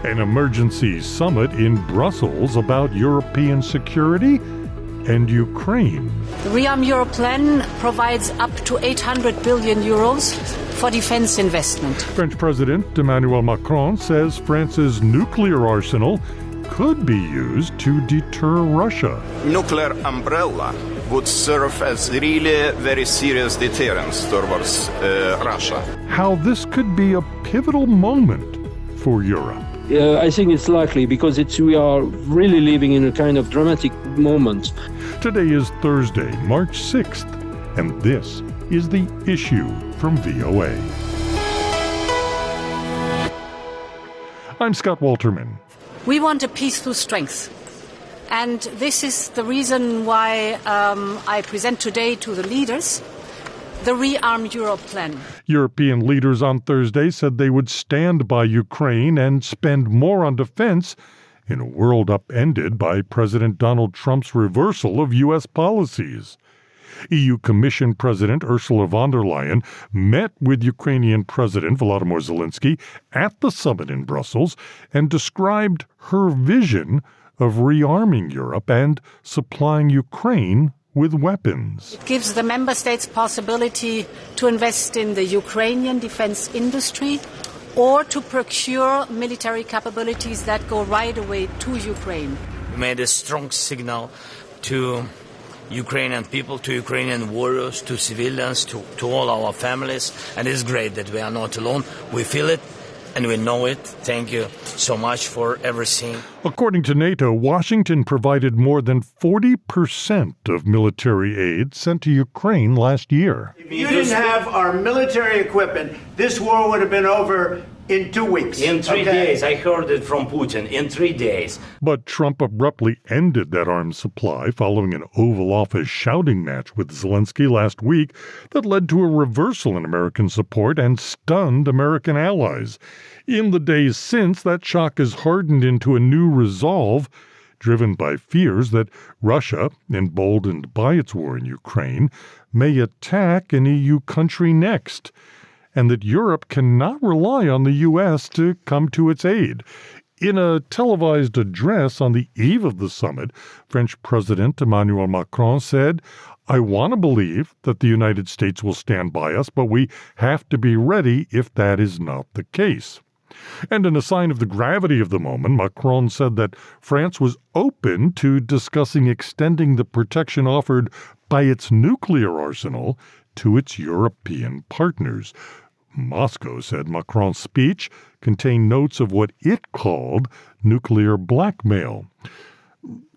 An emergency summit in Brussels about European security and Ukraine. The Rearming Europe plan provides up to 800 billion euros for defense investment. French President Emmanuel Macron says France's nuclear arsenal could be used to deter Russia. Nuclear umbrella would serve as really very serious deterrence towards Russia. How this could be a pivotal moment for Europe. I think it's likely because we are really living in a kind of dramatic moment. Today is Thursday, March 6th, and this is The Issue from VOA. I'm Scott Walterman. We want a peace through strength. And this is the reason why I present today to the leaders the Rearming Europe plan. European leaders on Thursday said they would stand by Ukraine and spend more on defense in a world upended by President Donald Trump's reversal of U.S. policies. EU Commission President Ursula von der Leyen met with Ukrainian President Volodymyr Zelensky at the summit in Brussels and described her vision of rearming Europe and supplying Ukraine with weapons. It gives the member states possibility to invest in the Ukrainian defense industry or to procure military capabilities that go right away to Ukraine. We made a strong signal to Ukrainian people, to Ukrainian warriors, to civilians, to all our families. And it's great that we are not alone. We feel it and we know it. Thank you so much for everything. According to NATO, Washington provided more than 40% of military aid sent to Ukraine last year. If you didn't have our military equipment, this war would have been over in 2 weeks. In 3 days. I heard it from Putin. In 3 days. But Trump abruptly ended that arms supply following an Oval Office shouting match with Zelensky last week that led to a reversal in American support and stunned American allies. In the days since, that shock has hardened into a new resolve, driven by fears that Russia, emboldened by its war in Ukraine, may attack an EU country next, and that Europe cannot rely on the U.S. to come to its aid. In a televised address on the eve of the summit, French President Emmanuel Macron said, "I want to believe that the United States will stand by us, but we have to be ready if that is not the case." And in a sign of the gravity of the moment, Macron said that France was open to discussing extending the protection offered by its nuclear arsenal to its European partners. Moscow said Macron's speech contained notes of what it called nuclear blackmail.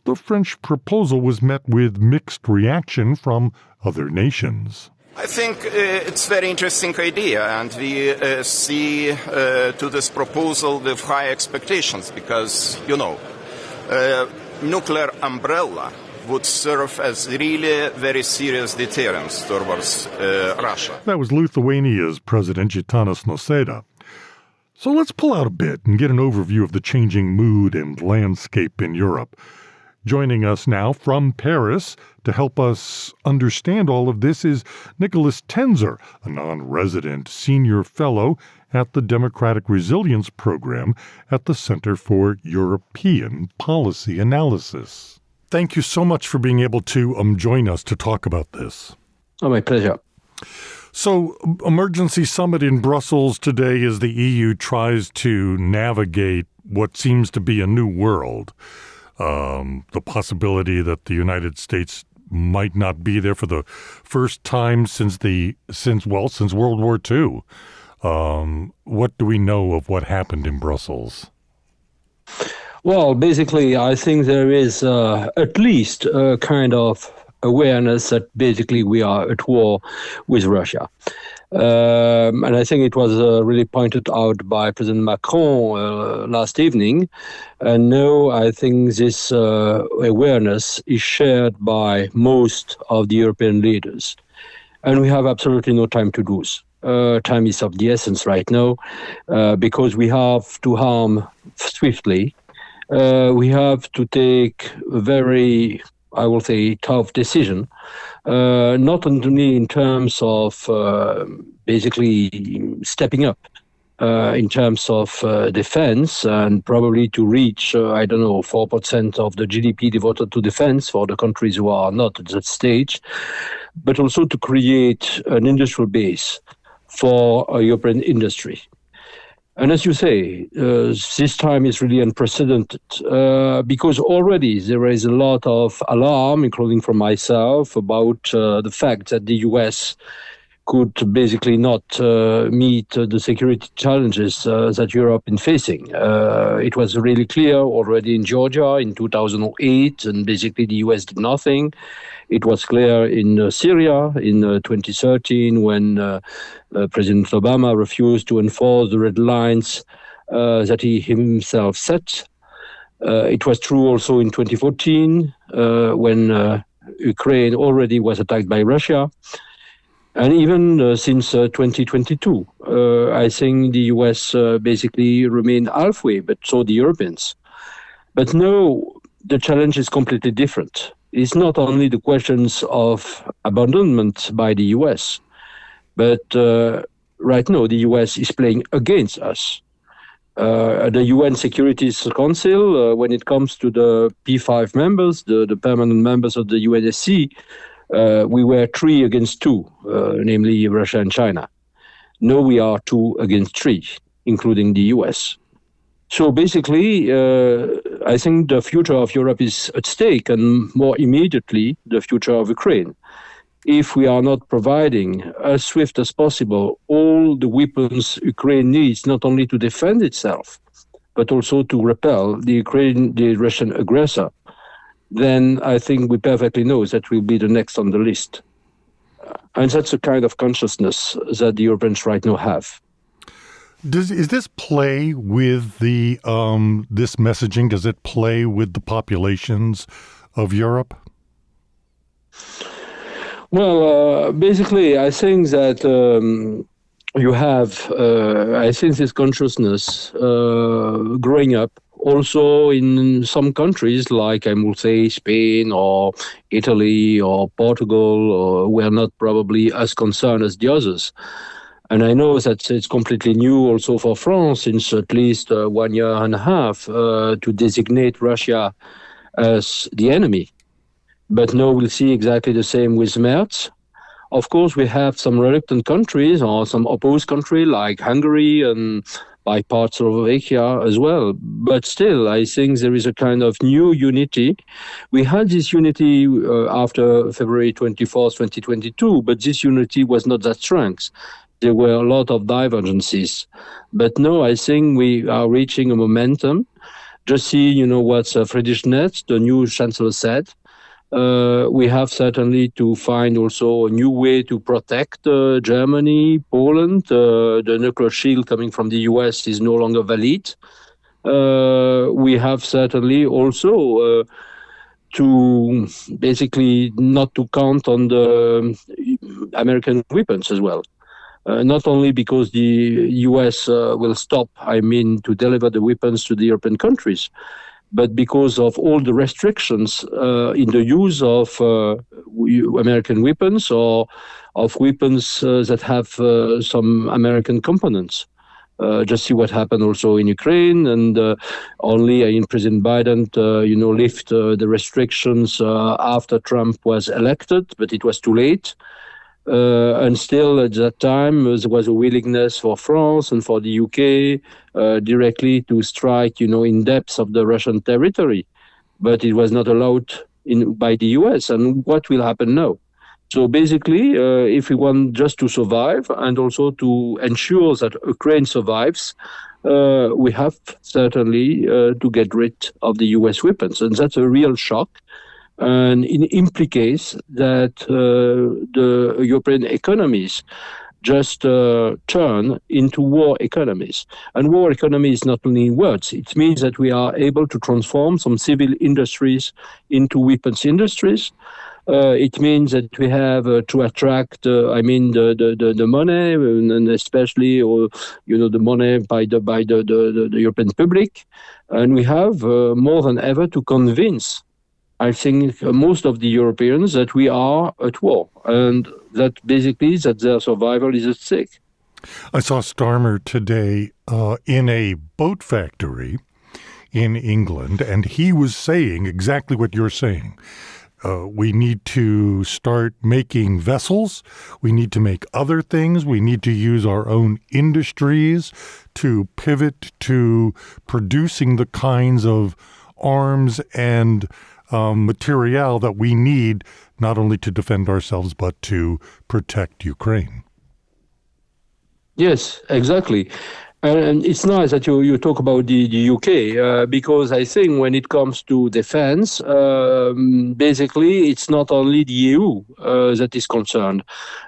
The French proposal was met with mixed reaction from other nations. I think it's a very interesting idea, and we see to this proposal with high expectations because, nuclear umbrella would serve as really very serious deterrence towards Russia. That was Lithuania's President Gitanas Nausėda. So let's pull out a bit and get an overview of the changing mood and landscape in Europe. Joining us now from Paris to help us understand all of this is Nicolas Tenzer, a non-resident senior fellow at the Democratic Resilience Program at the Center for European Policy Analysis. Thank you so much for being able to join us to talk about this. Oh, my pleasure. So, emergency summit in Brussels today as the EU tries to navigate what seems to be a new world. The possibility that the United States might not be there for the first time since World War II. What do we know of what happened in Brussels? Well, basically, I think there is at least a kind of awareness that basically we are at war with Russia. And I think it was really pointed out by President Macron last evening. And now I think this awareness is shared by most of the European leaders. And we have absolutely no time to lose. Time is of the essence right now because we have to harm swiftly. We have to take a very, I will say, tough decision, not only in terms of basically stepping up in terms of defense, and probably to reach, 4% of the GDP devoted to defense for the countries who are not at that stage, but also to create an industrial base for European industry. And as you say, this time is really unprecedented because already there is a lot of alarm, including from myself, about the fact that the US could basically not meet the security challenges that Europe is facing. It was really clear already in Georgia in 2008, and basically the US did nothing. It was clear in Syria in 2013 when President Obama refused to enforce the red lines that he himself set. It was true also in 2014 when Ukraine already was attacked by Russia. And even since 2022, I think the US basically remained halfway, but so the Europeans. But now the challenge is completely different. It's not only the questions of abandonment by the US, but right now the US is playing against us. The UN Security Council, when it comes to the P5 members, the permanent members of the UNSC, we were 3 against 2, namely Russia and China. Now we are 2 against 3, including the US. So basically, I think the future of Europe is at stake, and more immediately, the future of Ukraine. If we are not providing as swift as possible all the weapons Ukraine needs, not only to defend itself, but also to repel the Russian aggressor, then I think we perfectly know that will be the next on the list. And that's the kind of consciousness that the Europeans right now have. Is this play with the this messaging? Does it play with the populations of Europe? Well, basically, I think that you have, I think, this consciousness growing up also in some countries like, I will say, Spain or Italy or Portugal, who are not probably as concerned as the others. And I know that it's completely new also for France since at least 1 year and a half to designate Russia as the enemy. But now we'll see exactly the same with Merz. Of course, we have some reluctant countries or some opposed countries like Hungary and by parts of Slovakia as well. But still, I think there is a kind of new unity. We had this unity after February 24th, 2022, but this unity was not that strong. There were a lot of divergences. But now I think we are reaching a momentum. Just see, what Friedrich Merz, the new chancellor, said. We have certainly to find also a new way to protect Germany, Poland. The nuclear shield coming from the US is no longer valid. We have certainly also to basically not to count on the American weapons as well. Not only because the US will stop, to deliver the weapons to the European countries, but because of all the restrictions in the use of American weapons or of weapons that have some American components. Just see what happened also in Ukraine, and only President Biden, lift the restrictions after Trump was elected, but it was too late. And still at that time, there was a willingness for France and for the UK directly to strike, in depth of the Russian territory. But it was not allowed by the US. And what will happen now? So basically, if we want just to survive and also to ensure that Ukraine survives, we have certainly to get rid of the US weapons. And that's a real shock. And it implicates that the European economies just turn into war economies. And war economy is not only in words. It means that we are able to transform some civil industries into weapons industries. It means that we have to attract, the money, and especially, the money by the European public. And we have more than ever to convince, I think, most of the Europeans that we are at war and that basically that their survival is at stake. I saw Starmer today in a boat factory in England, and he was saying exactly what you're saying. We need to start making vessels. We need to make other things. We need to use our own industries to pivot to producing the kinds of arms and material that we need not only to defend ourselves but to protect Ukraine. Yes, exactly. And it's nice that you talk about the UK, because I think when it comes to defense, basically it's not only the EU that is concerned.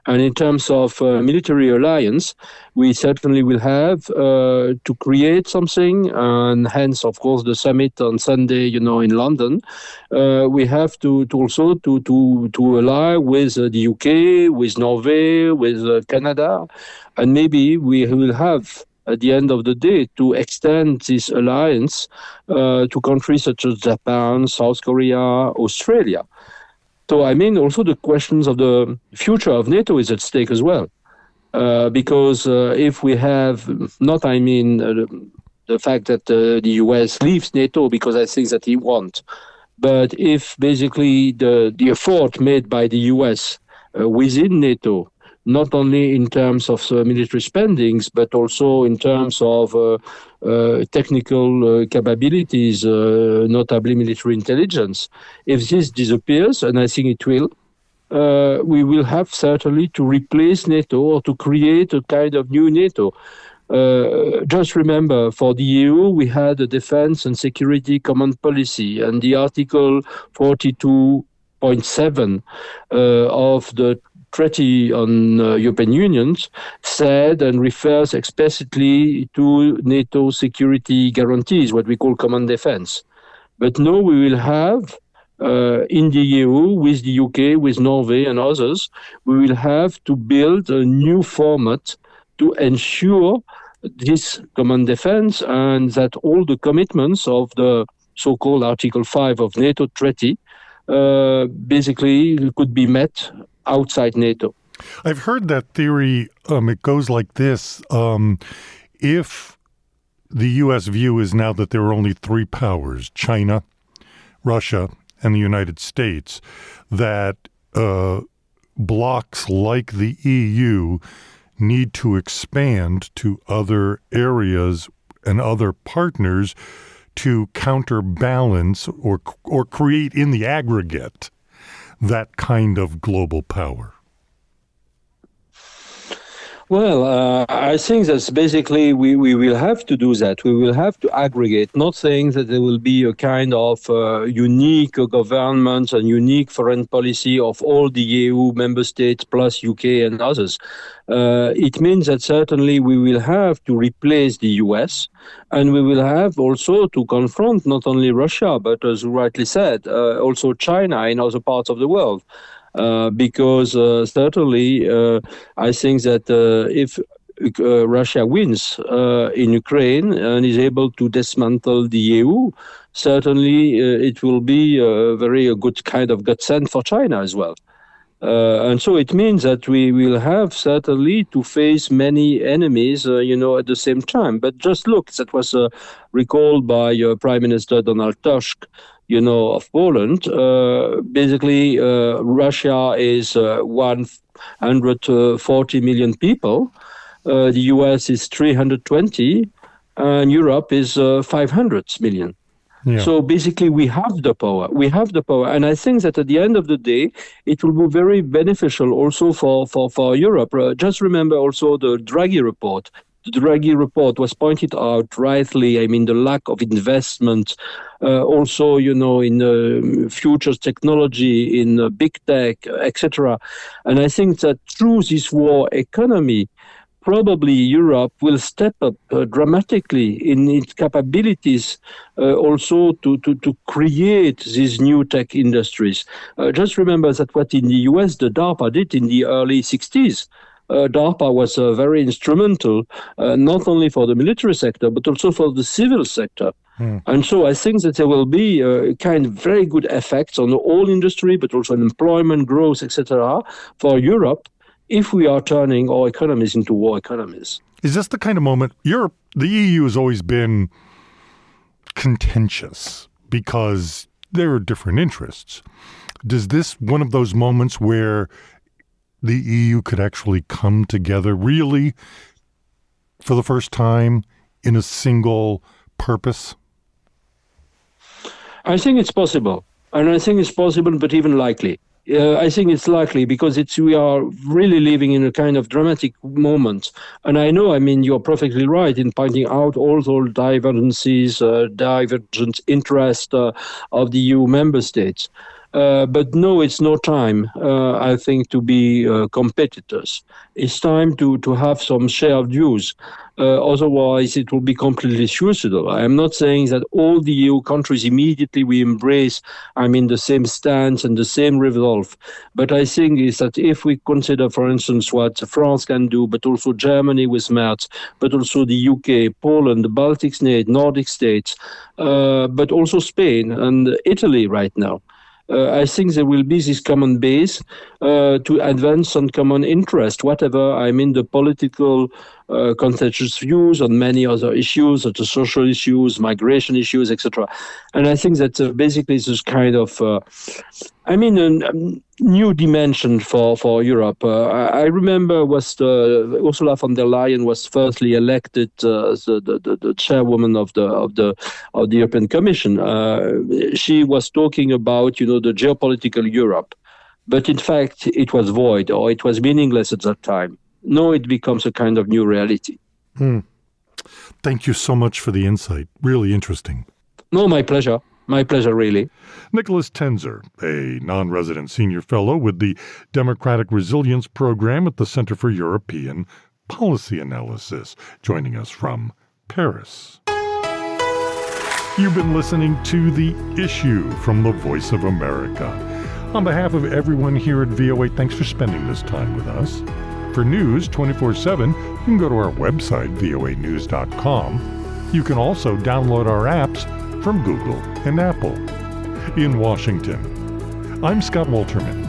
And in terms of military alliance, we certainly will have to create something, and hence, of course, the summit on Sunday, in London. We have to also to ally with the UK, with Norway, with Canada, and maybe we will have, at the end of the day, to extend this alliance to countries such as Japan, South Korea, Australia. So, I mean, also the questions of the future of NATO is at stake as well. Because if we have the fact that the US leaves NATO, because I think that he won't, but if basically the effort made by the US within NATO, not only in terms of military spendings, but also in terms of technical capabilities, notably military intelligence. If this disappears, and I think it will, we will have certainly to replace NATO or to create a kind of new NATO. Just remember, for the EU, we had a defense and security common policy, and the Article 42.7 of the Treaty on European Union said and refers explicitly to NATO security guarantees, what we call common defense. But now we will have, in the EU, with the UK, with Norway and others, we will have to build a new format to ensure this common defense, and that all the commitments of the so-called Article 5 of NATO Treaty basically could be met outside NATO. I've heard that theory. It goes like this. If the U.S. view is now that there are only three powers, China, Russia, and the United States, that blocs like the EU need to expand to other areas and other partners to counterbalance or create in the aggregate that kind of global power? Well, I think that's basically we will have to do that. We will have to aggregate, not saying that there will be a kind of unique government and unique foreign policy of all the EU member states plus UK and others. It means that certainly we will have to replace the US, and we will have also to confront not only Russia, but as you rightly said, also China in other parts of the world. Because certainly I think that if Russia wins in Ukraine and is able to dismantle the EU, certainly it will be a very good kind of godsend for China as well. And so it means that we will have certainly to face many enemies, at the same time. But just look, that was recalled by Prime Minister Donald Tusk, of Poland. Basically, Russia is 140 million people. The US is 320, and Europe is 500 million. Yeah. So basically, we have the power. And I think that at the end of the day, it will be very beneficial also for Europe. Just remember also the Draghi report. The Draghi report was pointed out rightly, the lack of investment, also, in futures technology, in big tech, etc. And I think that through this war economy, probably Europe will step up dramatically in its capabilities also to create these new tech industries. Just remember that what in the US the DARPA did in the early 60s, DARPA was very instrumental, not only for the military sector, but also for the civil sector. And so I think that there will be kind of very good effects on all industry, but also on employment growth, etc., for Europe, if we are turning our economies into war economies. Is this the kind of moment? The EU has always been contentious because there are different interests. Does this one of those moments where the EU could actually come together really for the first time in a single purpose? I think it's possible. And I think it's possible, but even likely. I think it's likely because we are really living in a kind of dramatic moment. And I know, you're perfectly right in pointing out all those divergences, divergent interest of the EU member states. But no, it's no time, I think, to be competitors. It's time to have some shared views. Otherwise, it will be completely suicidal. I am not saying that all the EU countries immediately we embrace, the same stance and the same resolve. But I think is that if we consider, for instance, what France can do, but also Germany with Merz, but also the UK, Poland, the Baltic states, Nordic states, but also Spain and Italy right now. I think there will be this common base to advance on common interest, whatever, the political contentious views on many other issues, such as social issues, migration issues, etc. And I think that basically this kind of, a new dimension for Europe. I remember Ursula von der Leyen was firstly elected the chairwoman of the European Commission. She was talking about the geopolitical Europe, but in fact it was void or it was meaningless at that time. Now it becomes a kind of new reality. Thank you so much for the insight. Really interesting. No, my pleasure. My pleasure, really. Nicolas Tenzer, a non-resident senior fellow with the Democratic Resilience Program at the Center for European Policy Analysis, joining us from Paris. You've been listening to The Issue from the Voice of America. On behalf of everyone here at VOA, thanks for spending this time with us. For news 24/7, you can go to our website, voanews.com. You can also download our apps from Google and Apple. In Washington, I'm Scott Walterman.